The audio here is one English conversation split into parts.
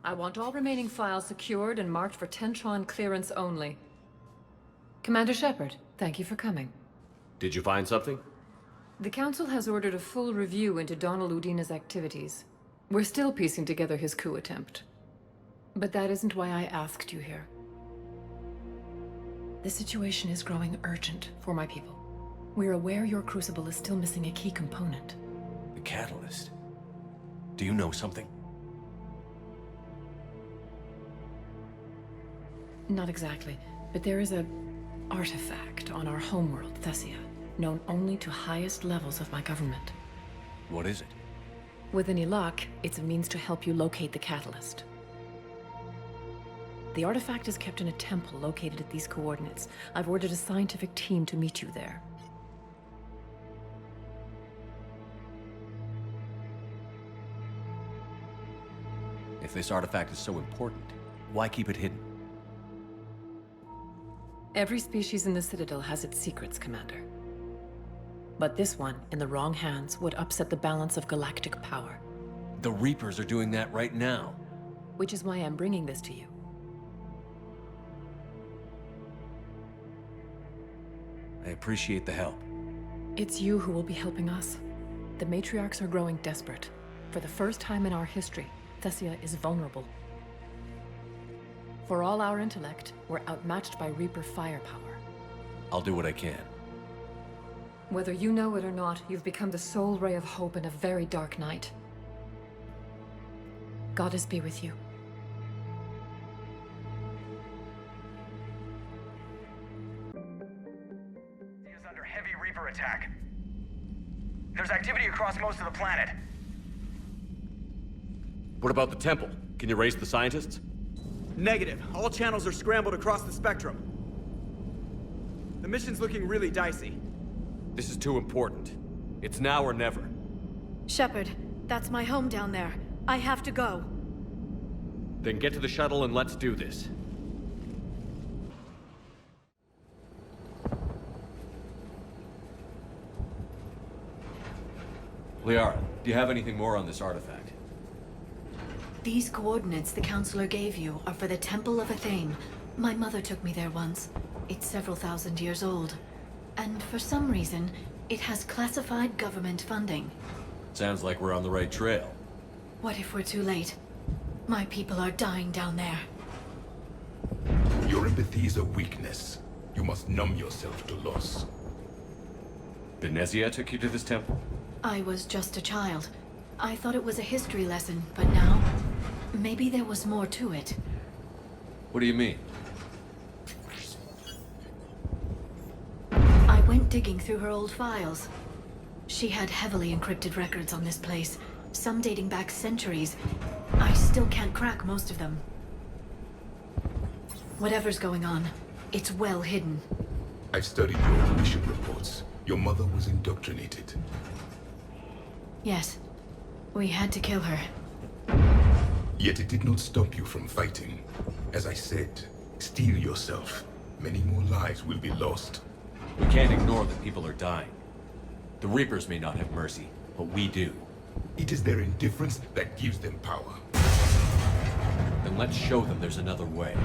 I want all remaining files secured and marked for Tentron clearance only. Commander Shepard, thank you for coming. Did you find something? The Council has ordered a full review into Donald Udina's activities. We're still piecing together his coup attempt. But that isn't why I asked you here. The situation is growing urgent for my people. We're aware your crucible is still missing a key component. The catalyst? Do you know something? Not exactly, but there is an artifact on our homeworld, Thessia, known only to highest levels of my government. What is it? With any luck, it's a means to help you locate the catalyst. The artifact is kept in a temple located at these coordinates. I've ordered a scientific team to meet you there. If this artifact is so important, why keep it hidden? Every species in the Citadel has its secrets, Commander. But this one, in the wrong hands, would upset the balance of galactic power. The Reapers are doing that right now. Which is why I'm bringing this to you. I appreciate the help. It's you who will be helping us. The matriarchs are growing desperate. For the first time in our history, Thessia is vulnerable. For all our intellect, we're outmatched by Reaper firepower. I'll do what I can. Whether you know it or not, you've become the sole ray of hope in a very dark night. Goddess be with you. Is under heavy Reaper attack. There's activity across most of the planet. What about the temple? Can you raise the scientists? Negative. All channels are scrambled across the spectrum. The mission's looking really dicey. This is too important. It's now or never. Shepard, that's my home down there. I have to go. Then get to the shuttle and let's do this. Liara, do you have anything more on this artifact? These coordinates the Counselor gave you are for the Temple of Athame. My mother took me there once. It's several thousand years old. And for some reason, it has classified government funding. Sounds like we're on the right trail. What if we're too late? My people are dying down there. Your empathy is a weakness. You must numb yourself to loss. Thessia took you to this temple? I was just a child. I thought it was a history lesson, but now, maybe there was more to it. What do you mean? I went digging through her old files. She had heavily encrypted records on this place, some dating back centuries. I still can't crack most of them. Whatever's going on, it's well hidden. I've studied your mission reports. Your mother was indoctrinated. Yes, we had to kill her. Yet it did not stop you from fighting. As I said, steel yourself. Many more lives will be lost. We can't ignore that people are dying. The Reapers may not have mercy, but we do. It is their indifference that gives them power. Then let's show them there's another way.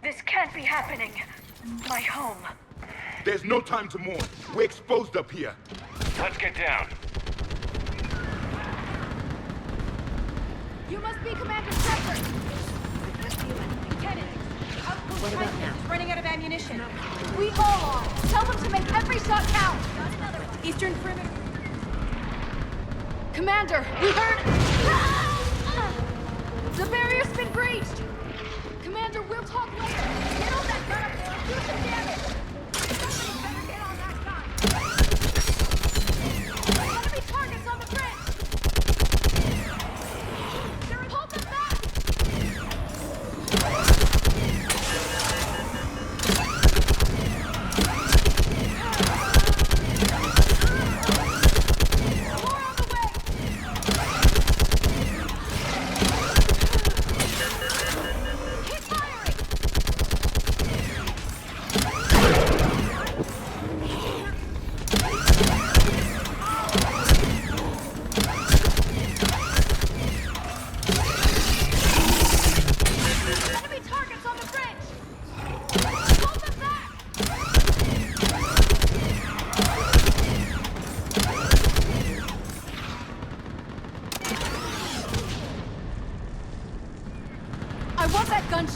This can't be happening. My home. There's no time to mourn. We're exposed up here. Let's get down. You must be Commander Shepard! Lieutenant, What about now? running out of ammunition. We all are. Tell them to make every shot count. Eastern perimeter. Commander, we heard... The barrier's been breached! Commander, we'll talk later. Get on that gun up there and do some damage. Somebody better get on that gun. Enemy targets on the bridge! Hold them back! More on the way!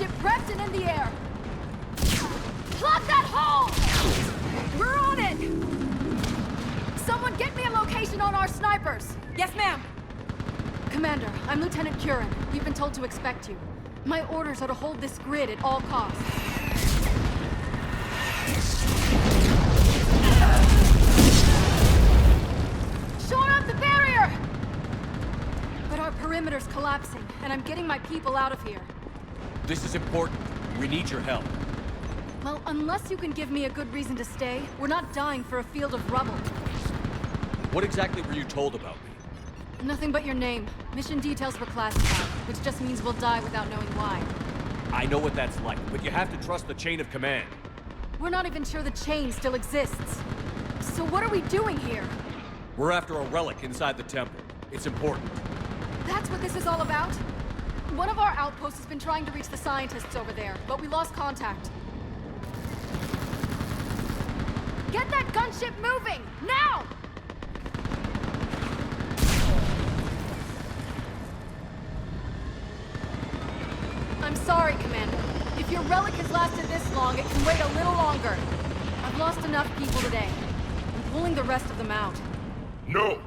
gunship prepped and in the air. Plug that hole! We're on it! Someone get me a location on our snipers! Yes, ma'am. Commander, I'm Lieutenant Curran. We've been told to expect you. My orders are to hold this grid at all costs. Shore up the barrier! But our perimeter's collapsing, and I'm getting my people out of here. This is important. We need your help. Well, unless you can give me a good reason to stay, we're not dying for a field of rubble. What exactly were you told about me? Nothing but your name. Mission details were classified, which just means we'll die without knowing why. I know what that's like, but you have to trust the chain of command. We're not even sure the chain still exists. So what are we doing here? We're after a relic inside the temple. It's important. That's what this is all about? One of our outposts has been trying to reach the scientists over there, but we lost contact. Get that gunship moving! Now! I'm sorry, Commander. If your relic has lasted this long, it can wait a little longer. I've lost enough people today. I'm pulling the rest of them out. No!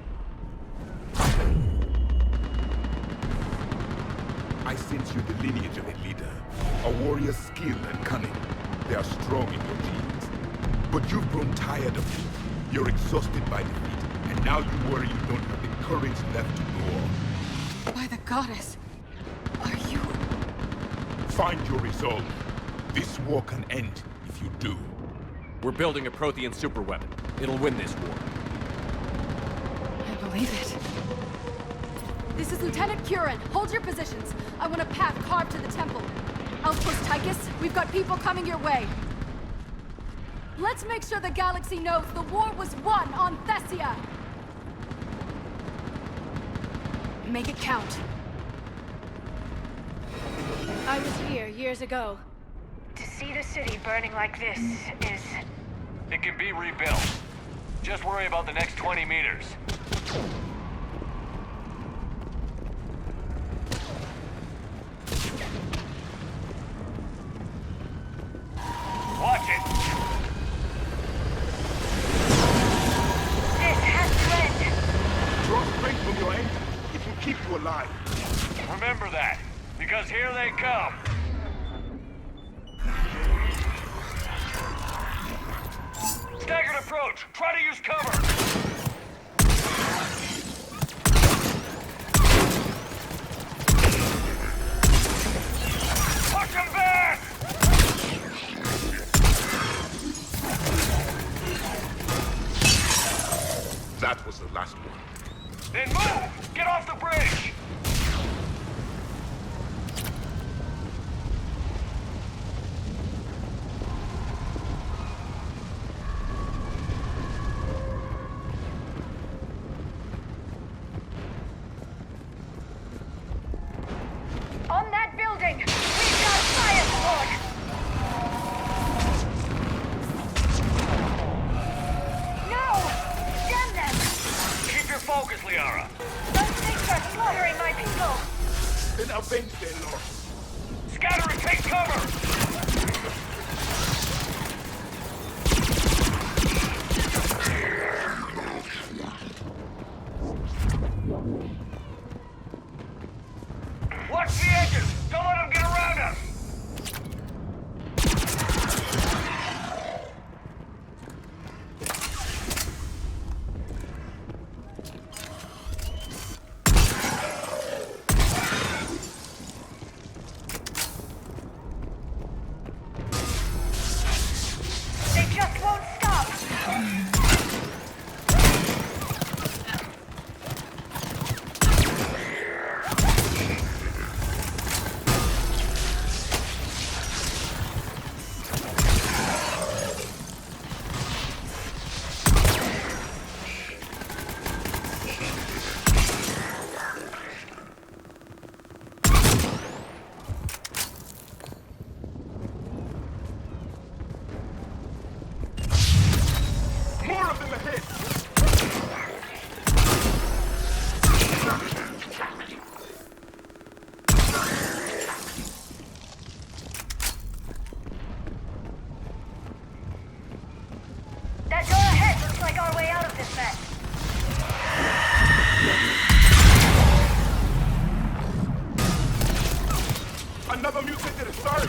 I sense you're the lineage of a leader. A warrior's skill and cunning. They are strong in your genes. But you've grown tired of it. You're exhausted by defeat, and now you worry you don't have the courage left to go on. By the goddess, are you... Find your resolve. This war can end if you do. We're building a Prothean superweapon. It'll win this war. I believe it. This is Lieutenant Curran. Hold your positions. I want a path carved to the temple. Outpost Tychus, we've got people coming your way. Let's make sure the galaxy knows the war was won on Thessia! Make it count. I was here years ago. To see the city burning like this is... It can be rebuilt. Just worry about the next 20 meters. Watch it! This has to end! Draw strength from your end. It will keep you alive. Remember that, because here they come. Staggered approach! Try to use cover! Push them back! That was the last one. Then move! Get off the bridge! On that building! We've got fire support! No! Damn them! Keep your focus, Liara. Those things are slaughtering my people! Then avenge their loss. Scatter and take cover! Watch the edges! Don't let them get around us! They just won't stop! More of them ahead! That door ahead looks like our way out of this mess. Another mutated sorry!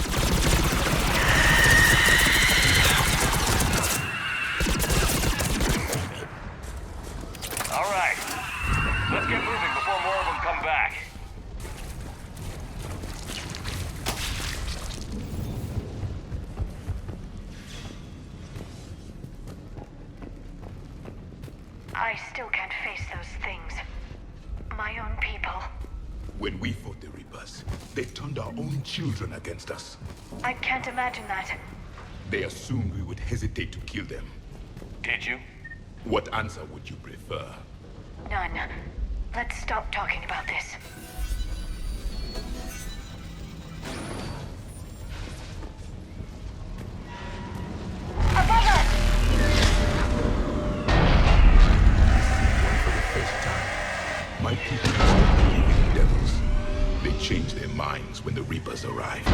All right. Let's get moving before more of them come back. I still can't face those things. My own people. When we fought the Reapers, they turned our own children against us. I can't imagine that. They assumed we would hesitate to kill them. Did you? What answer would you prefer? None. Let's stop talking about this. Above us! For the first time, my people stopped believing in devils. They changed their minds when the Reapers arrived.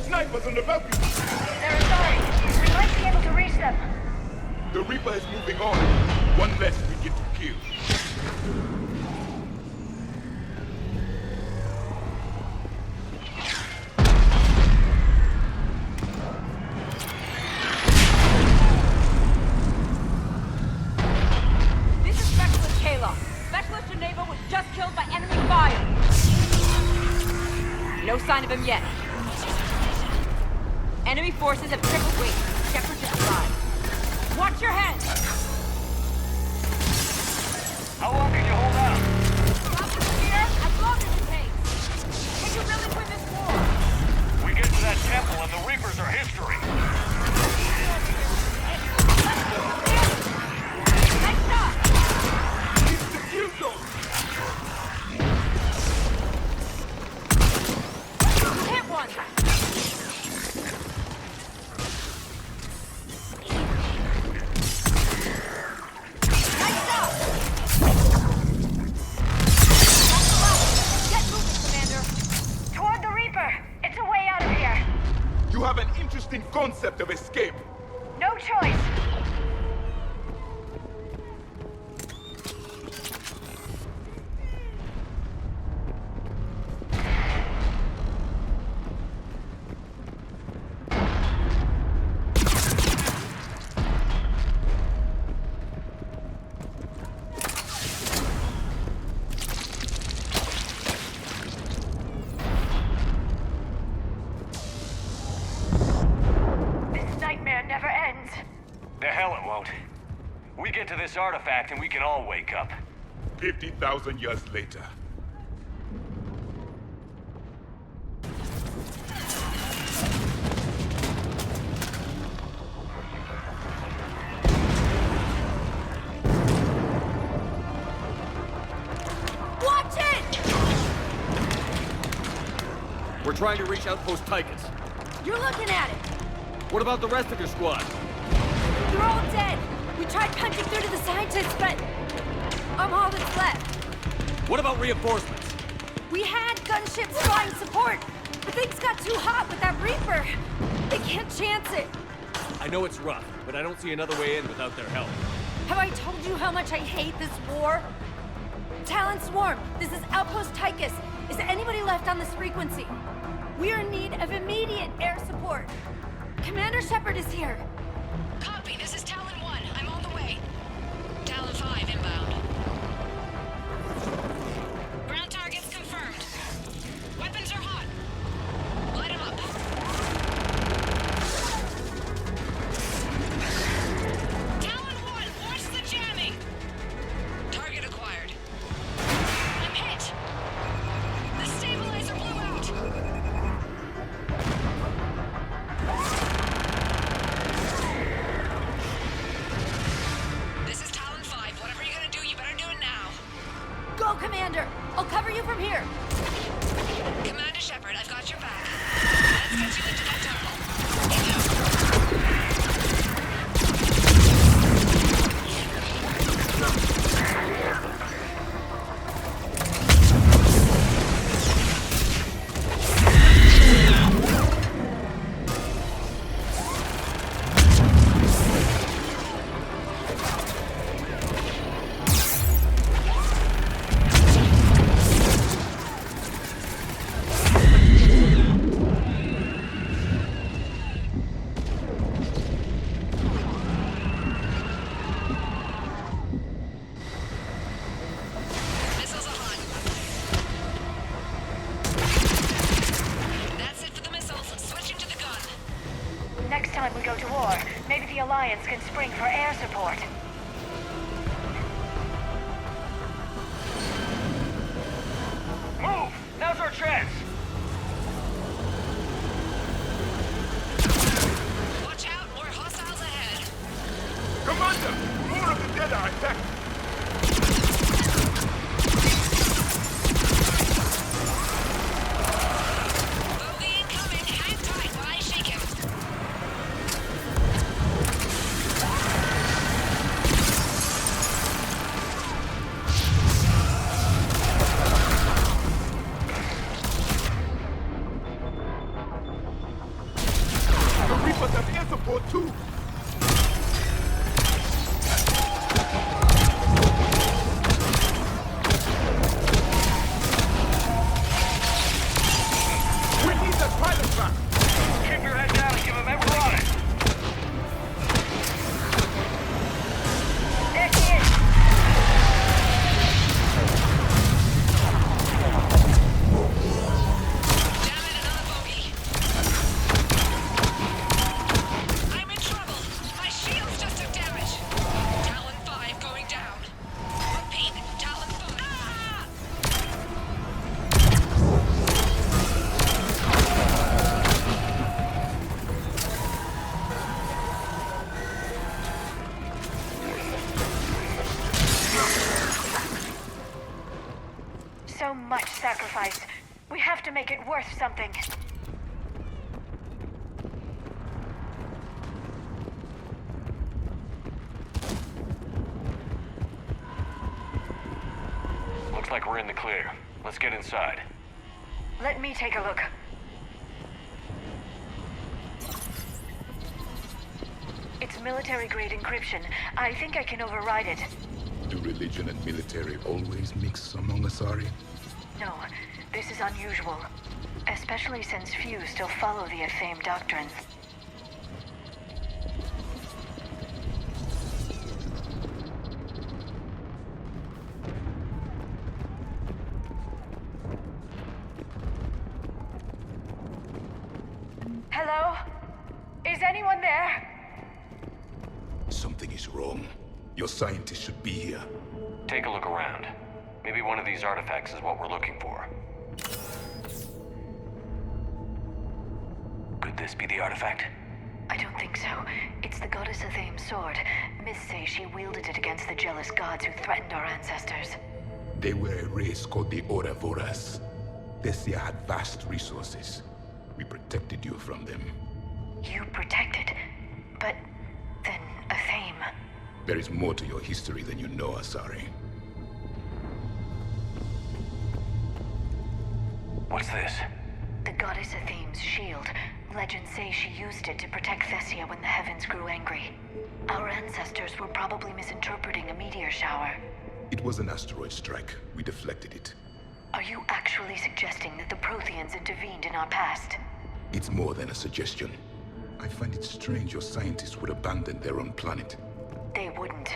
Snipers on the balcony! They're sorry. We might be able to reach them. The Reaper is moving on. One less we get to kill. This is Specialist Kayla. Specialist Geneva was just killed by enemy fire. No sign of him yet. Enemy forces have tripled weight. Shepard is alive. Watch your head! How long can you hold out? Here, as long as it takes. Can you really win this war? We get to that temple and the Reapers are history. Nice shot! Hit one! Nice shot! Get moving, Commander! Toward the Reaper! It's a way out of here! You have an interesting concept of escape. No choice! This nightmare never ends. The hell it won't. We get to this artifact and we can all wake up. 50,000 years later. Watch it! We're trying to reach Outpost Tychus. You're looking at it! What about the rest of your squad? They're all dead! We tried punching through to the scientists, but I'm all that's left. What about reinforcements? We had gunships flying support, but things got too hot with that Reaper. They can't chance it. I know it's rough, but I don't see another way in without their help. Have I told you how much I hate this war? Talon Swarm, this is Outpost Tychus. Is anybody left on this frequency? We are in need of immediate air support. Commander Shepard is here. Copy, this is Talon 1. I'm on the way. Talon 5 inbound. Ground targets confirmed. Weapons are hot. Light 'em up. Talon 1, watch the jamming! Target acquired. I'm hit! The stabilizer blew out! This is Talon 5. Whatever you're gonna do, you better do it now. Go, Commander! I'll cover you from here. Commander Shepard, I've got your back. Let's get you into that tunnel. to war, maybe the Alliance can spring for air support. Move! Now's our chance! Watch out, more hostiles ahead. Commander! More of the dead are attacked! Bogey incoming. Hang tight while I shake him. The Reapers have air support too! We need that pilot back! Keep your head down and give them every on it! There he is! Damn it, another bogey. I'm in trouble. My shields just took damage. Talon 5 going down. Repeat, Talon 5. Ah! So much sacrifice. We have to make it worth something. Looks like we're in the clear. Let's get inside. Let me take a look. It's military-grade encryption. I think I can override it. Do religion and military always mix among Asari? No, this is unusual. Especially since few still follow the acclaimed doctrine. Hello? Is anyone there? Something is wrong. Your scientists should be here. Take a look around. Maybe one of these artifacts is what we're looking for. Could this be the artifact? I don't think so. It's the goddess Athame's sword. Myths say she wielded it against the jealous gods who threatened our ancestors. They were a race called the Voras. Thessia had vast resources. We protected you from them. You protected, but then Athame. There is more to your history than you know, Asari. What's this? The goddess Athame's shield. Legends say she used it to protect Thessia when the heavens grew angry. Our ancestors were probably misinterpreting a meteor shower. It was an asteroid strike. We deflected it. Are you actually suggesting that the Protheans intervened in our past? It's more than a suggestion. I find it strange your scientists would abandon their own planet. They wouldn't.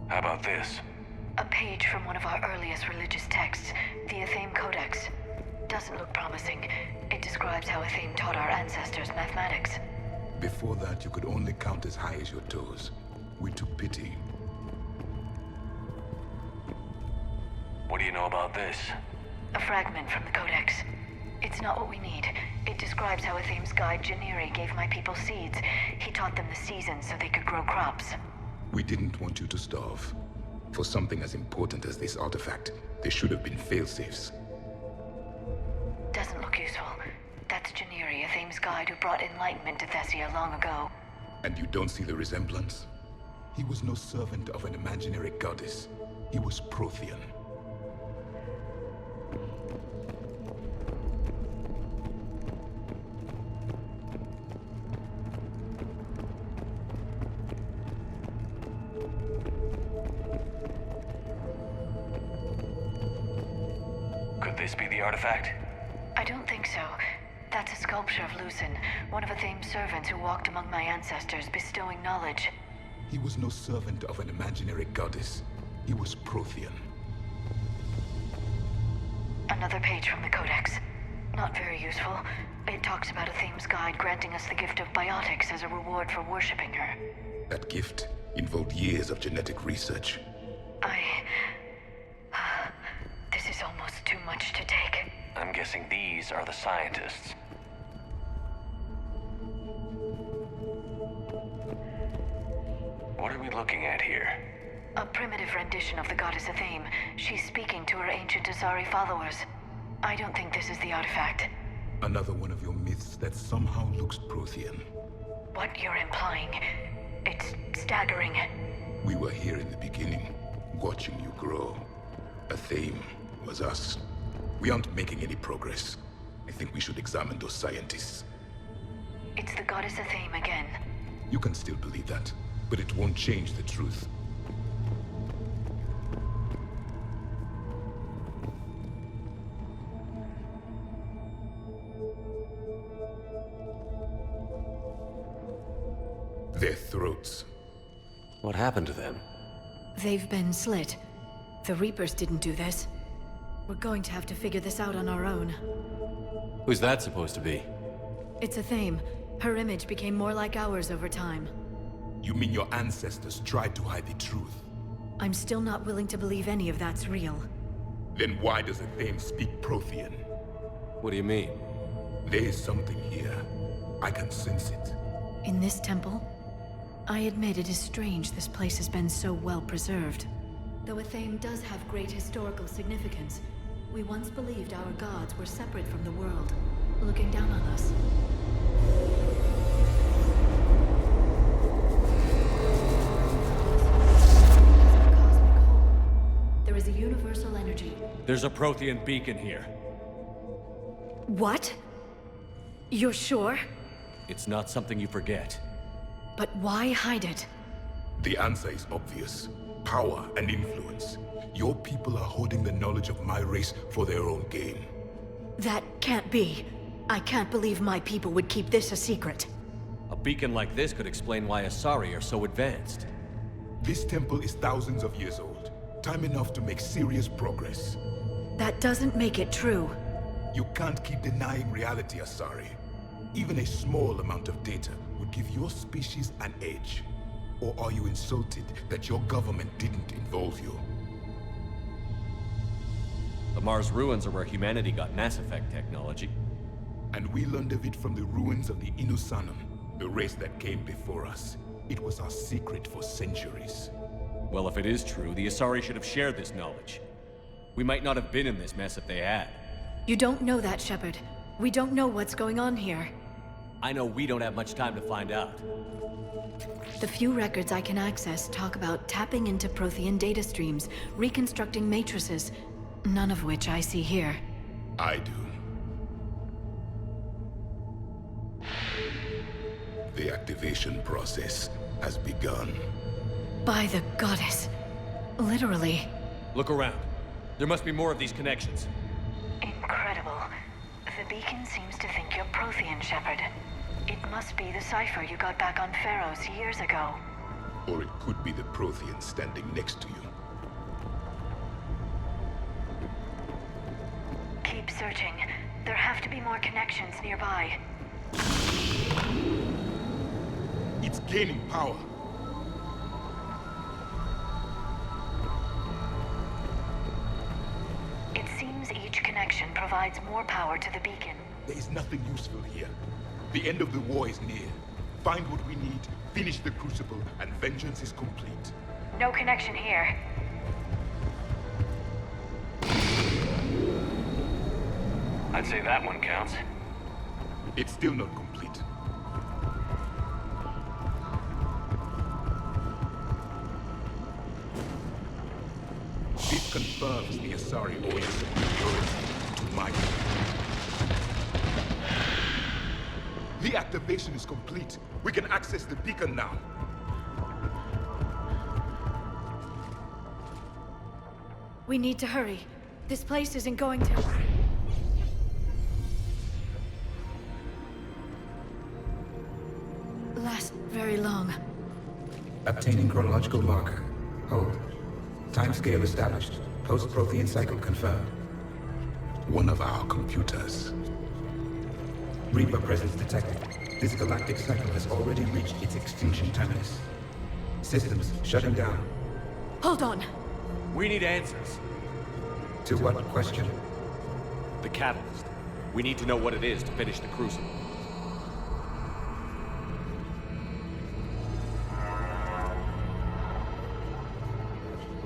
How about this? A page from one of our earliest religious texts, the Athame Codex. Doesn't look promising. It describes how Athame taught our ancestors mathematics. Before that, you could only count as high as your toes. We took pity. What do you know about this? A fragment from the Codex. It's not what we need. It describes how Athame's guide Janiri gave my people seeds. He taught them the seasons so they could grow crops. We didn't want you to starve. For something as important as this artifact, there should have been failsafes. Doesn't look useful. That's Janiri, Athame's guide who brought enlightenment to Thessia long ago. And you don't see the resemblance? He was no servant of an imaginary goddess. He was Prothean. Could this be the artifact? I don't think so. That's a sculpture of Lucen, one of Athame's servants who walked among my ancestors, bestowing knowledge. He was no servant of an imaginary goddess. He was Prothean. another page from the Codex. Not very useful. It talks about a Theme's guide granting us the gift of biotics as a reward for worshipping her. That gift involved years of genetic research. This is almost too much to take. I'm guessing these are the scientists. What are we looking at here? A primitive rendition of the goddess Athame. She's speaking to her ancient Asari followers. I don't think this is the artifact. Another one of your myths that somehow looks Prothean. What you're implying, it's staggering. We were here in the beginning, watching you grow. Athame was us. We aren't making any progress. I think we should examine those scientists. It's the goddess Athame again. You can still believe that, but it won't change the truth. Their throats. What happened to them? They've been slit. The Reapers didn't do this. We're going to have to figure this out on our own. Who's that supposed to be? It's Athame. Her image became more like ours over time. You mean your ancestors tried to hide the truth? I'm still not willing to believe any of that's real. Then why does Athame speak Prothean? What do you mean? There is something here. I can sense it. In this temple? I admit it is strange this place has been so well preserved. Though Athame does have great historical significance, we once believed our gods were separate from the world, looking down on us. There is a universal energy. There's a Prothean beacon here. What? You're sure? It's not something you forget. But why hide it? The answer is obvious. Power and influence. Your people are holding the knowledge of my race for their own gain. That can't be. I can't believe my people would keep this a secret. A beacon like this could explain why Asari are so advanced. This temple is thousands of years old. Time enough to make serious progress. That doesn't make it true. You can't keep denying reality, Asari. Even a small amount of data would give your species an edge. Or are you insulted that your government didn't involve you? The Mars ruins are where humanity got Mass Effect technology. And we learned of it from the ruins of the Inusanum, the race that came before us. It was our secret for centuries. Well, if it is true, the Asari should have shared this knowledge. We might not have been in this mess if they had. You don't know that, Shepard. We don't know what's going on here. I know we don't have much time to find out. The few records I can access talk about tapping into Prothean data streams, reconstructing matrices, none of which I see here. I do. The activation process has begun. By the goddess. Literally. Look around. There must be more of these connections. Incredible. The beacon seems to think you're Prothean, Shepard. It must be the cipher you got back on Pharaohs years ago. Or it could be the Prothean standing next to you. Keep searching. There have to be more connections nearby. It's gaining power. It seems each connection provides more power to the beacon. There is nothing useful here. The end of the war is near. Find what we need, finish the Crucible, and vengeance is complete. No connection here. I'd say that one counts. It's still not complete. This confirms the Asari owe superiority to my people. The activation is complete. We can access the beacon now. We need to hurry. This place isn't going to... last very long. Obtaining chronological marker. Hold. Timescale established. Post-Prothean cycle confirmed. One of our computers. Reaper presence detected. This galactic cycle has already reached its extinction terminus. Systems shutting down. Hold on. We need answers. To what question? The catalyst. We need to know what it is to finish the Crucible.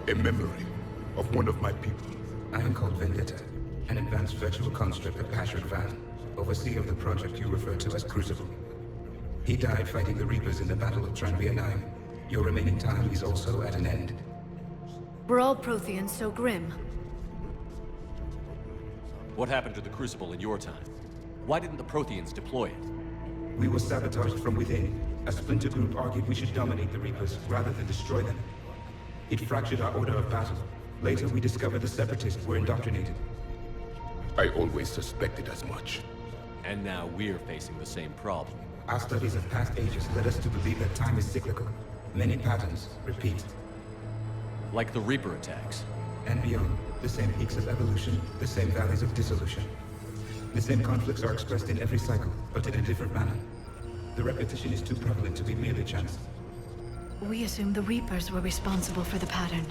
A memory of one of my people. I am called Vendetta, an advanced virtual construct of Patrick Van, overseer of the project you refer to as Crucible. He died fighting the Reapers in the Battle of Tranvia 9. Your remaining time is also at an end. Were all Protheans so grim? What happened to the Crucible in your time? Why didn't the Protheans deploy it? We were sabotaged from within. A splinter group argued we should dominate the Reapers rather than destroy them. It fractured our order of battle. Later, we discovered the Separatists were indoctrinated. I always suspected as much. And now we're facing the same problem. Our studies of past ages led us to believe that time is cyclical. Many patterns repeat. Like the Reaper attacks. And beyond, the same peaks of evolution, the same valleys of dissolution. The same conflicts are expressed in every cycle, but in a different manner. The repetition is too prevalent to be merely chance. We assumed the Reapers were responsible for the pattern.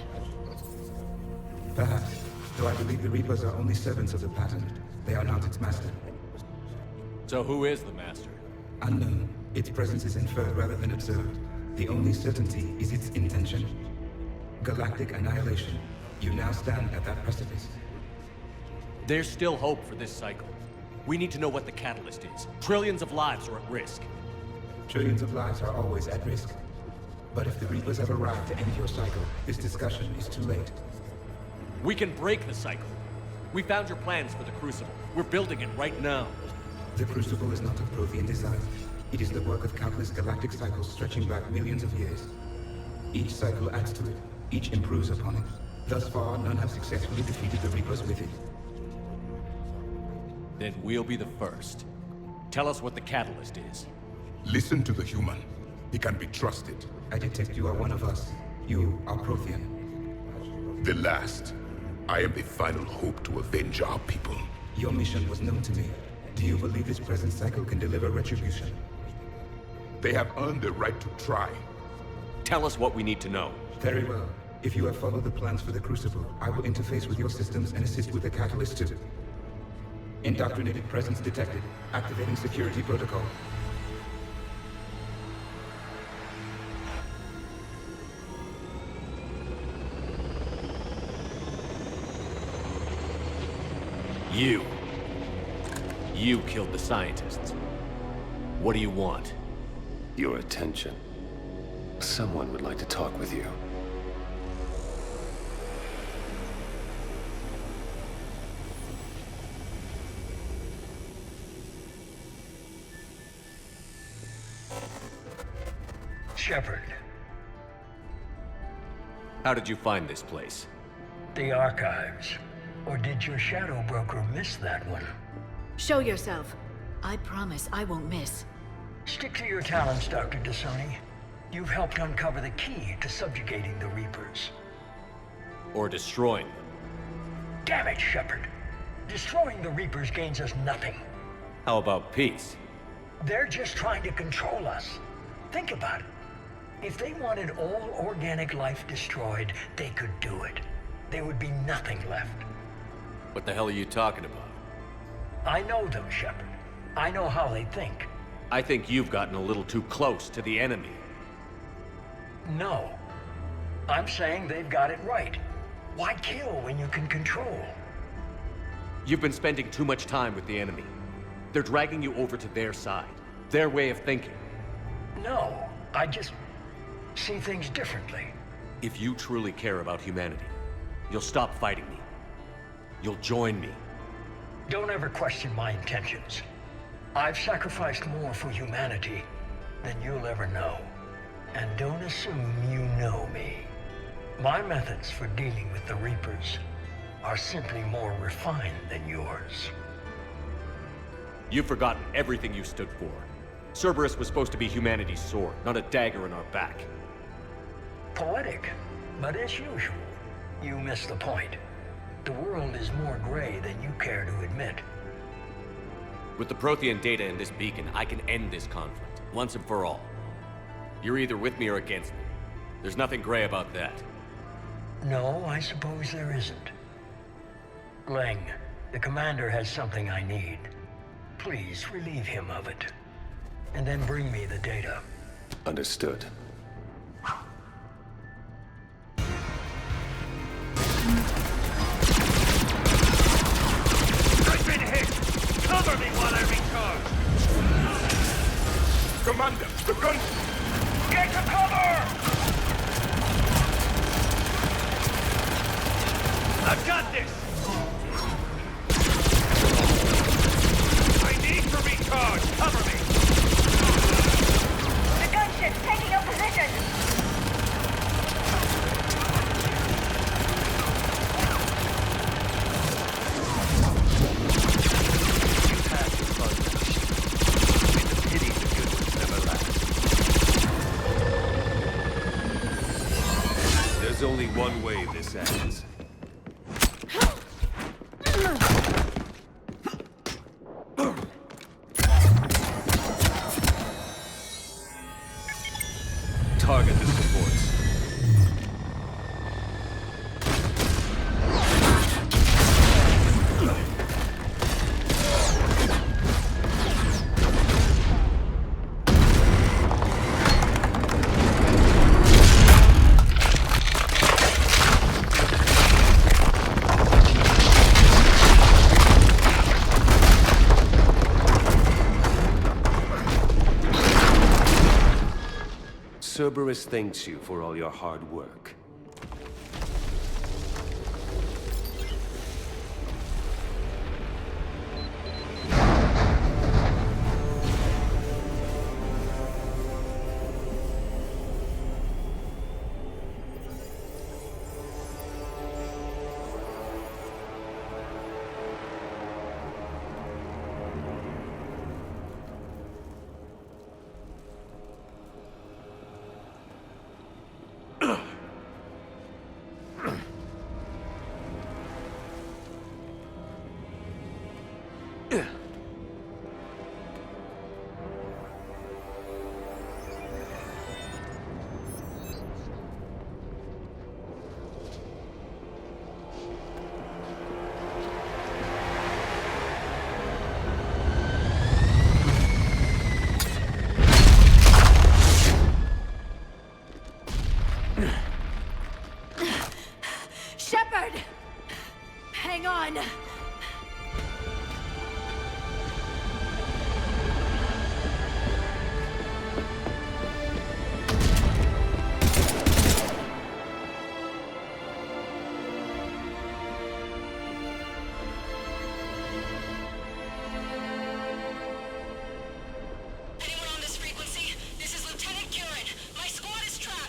Perhaps, though I believe the Reapers are only servants of the pattern. They are not its master. So who is the Master? Unknown. Its presence is inferred rather than observed. The only certainty is its intention. Galactic annihilation. You now stand at that precipice. There's still hope for this cycle. We need to know what the catalyst is. Trillions of lives are at risk. Trillions of lives are always at risk. But if the Reapers have arrived to end your cycle, this discussion is too late. We can break the cycle. We found your plans for the Crucible. We're building it right now. The Crucible is not of Prothean design. It is the work of countless galactic cycles stretching back millions of years. Each cycle adds to it. Each improves upon it. Thus far, none have successfully defeated the Reapers with it. Then we'll be the first. Tell us what the catalyst is. Listen to the human. He can be trusted. I detect you are one of us. You are Prothean. The last. I am the final hope to avenge our people. Your mission was known to me. Do you believe this present cycle can deliver retribution? They have earned the right to try. Tell us what we need to know. Very well. If you have followed the plans for the Crucible, I will interface with your systems and assist with the catalyst too. Indoctrinated presence detected. Activating security protocol. You killed the scientists. What do you want? Your attention. Someone would like to talk with you. Shepard. How did you find this place? The archives. Or did your shadow broker miss that one? Show yourself. I promise I won't miss. Stick to your talents, Dr. Dasoni. You've helped uncover the key to subjugating the Reapers. Or destroying them. Damn it, Shepard. Destroying the Reapers gains us nothing. How about peace? They're just trying to control us. Think about it. If they wanted all organic life destroyed, they could do it. There would be nothing left. What the hell are you talking about? I know them, Shepard. I know how they think. I think you've gotten a little too close to the enemy. No. I'm saying they've got it right. Why kill when you can control? You've been spending too much time with the enemy. They're dragging you over to their side. Their way of thinking. No, I just see things differently. If you truly care about humanity, you'll stop fighting me. You'll join me. Don't ever question my intentions. I've sacrificed more for humanity than you'll ever know. And don't assume you know me. My methods for dealing with the Reapers are simply more refined than yours. You've forgotten everything you stood for. Cerberus was supposed to be humanity's sword, not a dagger in our back. Poetic, but as usual, you miss the point. the world is more gray than you care to admit. With the Prothean data in this beacon, I can end this conflict, once and for all. You're either with me or against me. There's nothing gray about that. No, I suppose there isn't. Glenn, the commander has something I need. Please relieve him of it. And then bring me the data. Understood. I've been hit! Cover me while I recharge! Commander, the gun... Get to cover! I've got this! I need to recharge! Cover me! The gunship's taking up position! There's only one way this ends. Target the supports. Cerberus thanks you for all your hard work. Shepard! Hang on!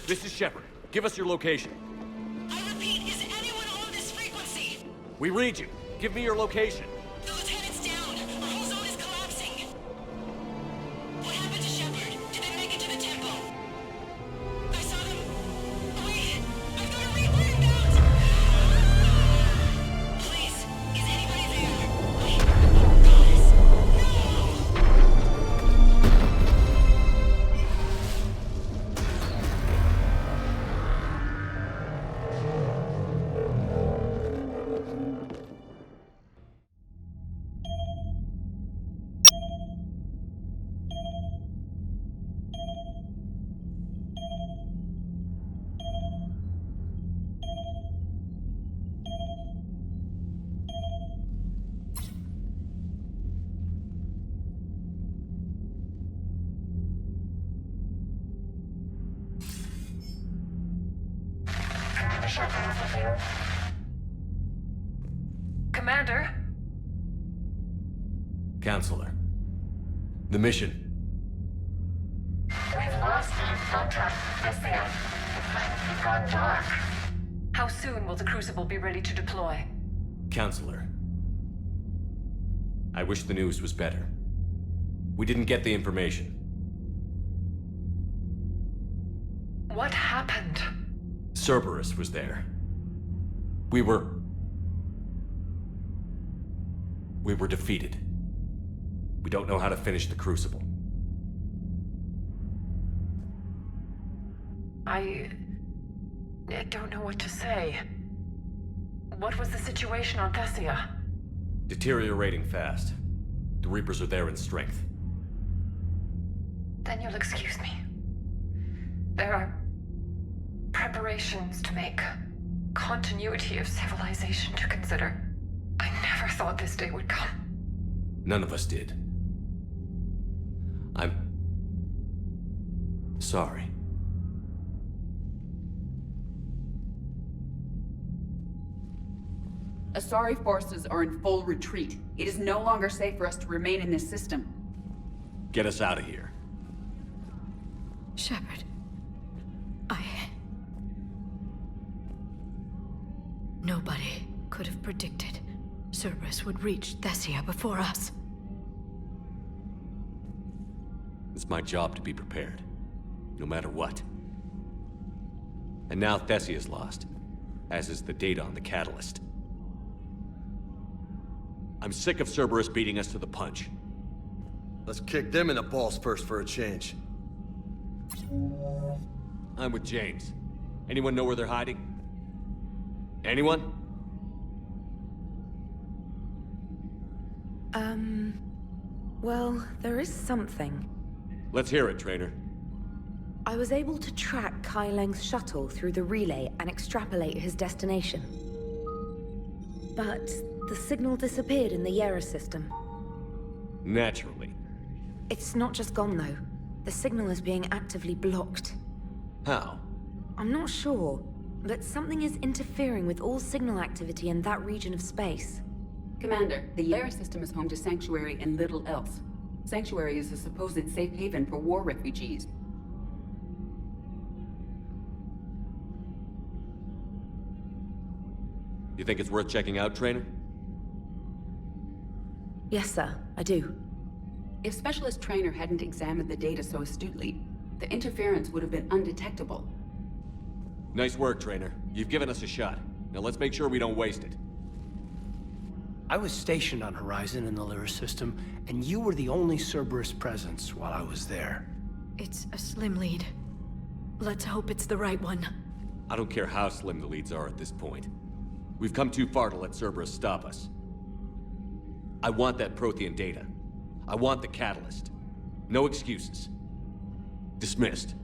This is Shepard. Give us your location. I repeat, is anyone on this frequency? We read you. Give me your location. The lieutenant's down. Our whole zone is collapsing. What happened to Shepard? Did they make it to the temple? I saw them. Wait, I've got a Reaper inbound. Please, is anybody there? Wait, guys, Commander? Counselor. The mission. We've lost contact with Thessia. The planet has gone dark. How soon will the Crucible be ready to deploy? Counselor. I wish the news was better. We didn't get the information. What happened? Cerberus was there. We were We were defeated. We don't know how to finish the Crucible. I don't know what to say. What was the situation on Thessia? Deteriorating fast. The Reapers are there in strength. Then you'll excuse me. There are preparations to make, continuity of civilization to consider. I never thought this day would come. None of us did. I'm sorry. Asari forces are in full retreat. It is no longer safe for us to remain in this system. Get us out of here. Shepard. Nobody could have predicted Cerberus would reach Thessia before us. It's my job to be prepared, no matter what. And now Thessia's lost, as is the data on the catalyst. I'm sick of Cerberus beating us to the punch. Let's kick them in the balls first for a change. I'm with James. Anyone know where they're hiding? Anyone? Well, there is something. Let's hear it, Trainer. I was able to track Kai Leng's shuttle through the relay and extrapolate his destination. But the signal disappeared in the Yera system. Naturally. It's not just gone, though. The signal is being actively blocked. How? I'm not sure, but something is interfering with all signal activity in that region of space. Commander, the Yera system is home to Sanctuary and little else. Sanctuary is a supposed safe haven for war refugees. You think it's worth checking out, Trainer? Yes, sir, I do. If Specialist Trainer hadn't examined the data so astutely, the interference would have been undetectable. Nice work, Trainer. You've given us a shot. Now let's make sure we don't waste it. I was stationed on Horizon in the Lyra system, and you were the only Cerberus presence while I was there. It's a slim lead. Let's hope it's the right one. I don't care how slim the leads are at this point. We've come too far to let Cerberus stop us. I want that Prothean data. I want the catalyst. No excuses. Dismissed.